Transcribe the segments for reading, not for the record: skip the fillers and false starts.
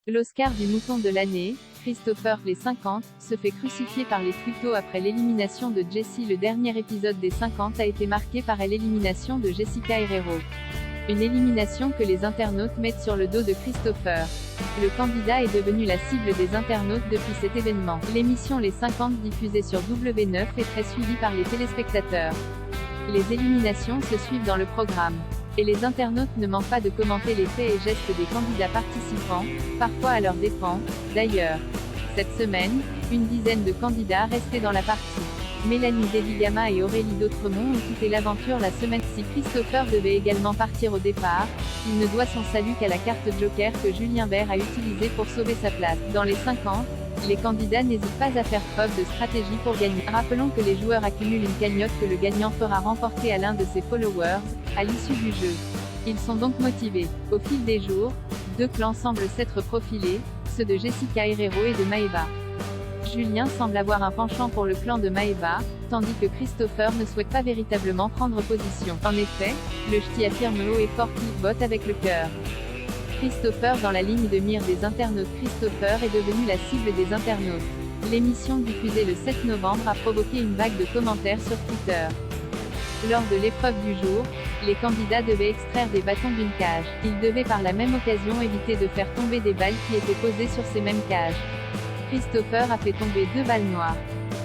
L'Oscar du mouton de l'année, Christopher les 50, se fait crucifier par les twittos après l'élimination de Jessie. Le dernier épisode des 50 a été marqué par l'élimination de Jessica Herrero. Une élimination que les internautes mettent sur le dos de Christopher. Le candidat est devenu la cible des internautes depuis cet événement. L'émission Les 50 diffusée sur W9 est très suivie par les téléspectateurs. Les éliminations se suivent dans le programme. Et les internautes ne manquent pas de commenter les faits et gestes des candidats participants, parfois à leurs dépens. D'ailleurs, cette semaine, une dizaine de candidats restaient dans la partie. Mélanie Deligama et Aurélie Dautremont ont quitté l'aventure la semaine. Si Christopher devait également partir au départ, il ne doit son salut qu'à la carte Joker que Julien Bert a utilisée pour sauver sa place. Dans les 50, les candidats n'hésitent pas à faire preuve de stratégie pour gagner. Rappelons que les joueurs accumulent une cagnotte que le gagnant fera remporter à l'un de ses followers, à l'issue du jeu. Ils sont donc motivés. Au fil des jours, deux clans semblent s'être profilés, ceux de Jessica Herrero et de Maeva. Julien semble avoir un penchant pour le clan de Maeva, tandis que Christopher ne souhaite pas véritablement prendre position. En effet, le ch'ti affirme haut et fort qu'il vote avec le cœur. Christopher dans la ligne de mire des internautes. Christopher est devenu la cible des internautes. L'émission diffusée le 7 novembre a provoqué une vague de commentaires sur Twitter. Lors de l'épreuve du jour, les candidats devaient extraire des bâtons d'une cage. Ils devaient par la même occasion éviter de faire tomber des balles qui étaient posées sur ces mêmes cages. Christopher a fait tomber 2 balles noires.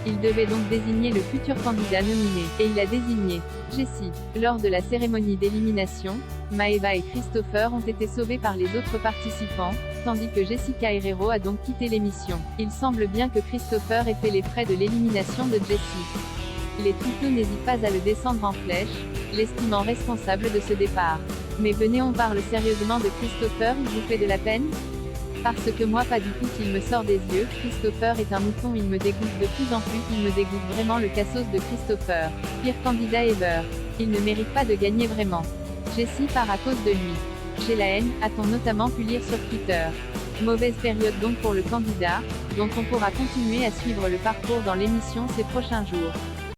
Il devait donc désigner le futur candidat nominé, et il a désigné Jessie. Lors de la cérémonie d'élimination, Maeva et Christopher ont été sauvés par les autres participants, tandis que Jessica Herrero a donc quitté l'émission. Il semble bien que Christopher ait fait les frais de l'élimination de Jessie. Les twittos n'hésitent pas à le descendre en flèche, l'estimant responsable de ce départ. Mais venez, on parle sérieusement de Christopher, il vous fait de la peine ? Parce que moi pas du tout, il me sort des yeux. Christopher est un mouton, il me dégoûte de plus en plus, il me dégoûte vraiment. Le cassos de Christopher. Pire candidat ever. Il ne mérite pas de gagner vraiment. Jessie part à cause de lui. J'ai la haine, a-t-on notamment pu lire sur Twitter. Mauvaise période donc pour le candidat, dont on pourra continuer à suivre le parcours dans l'émission ces prochains jours.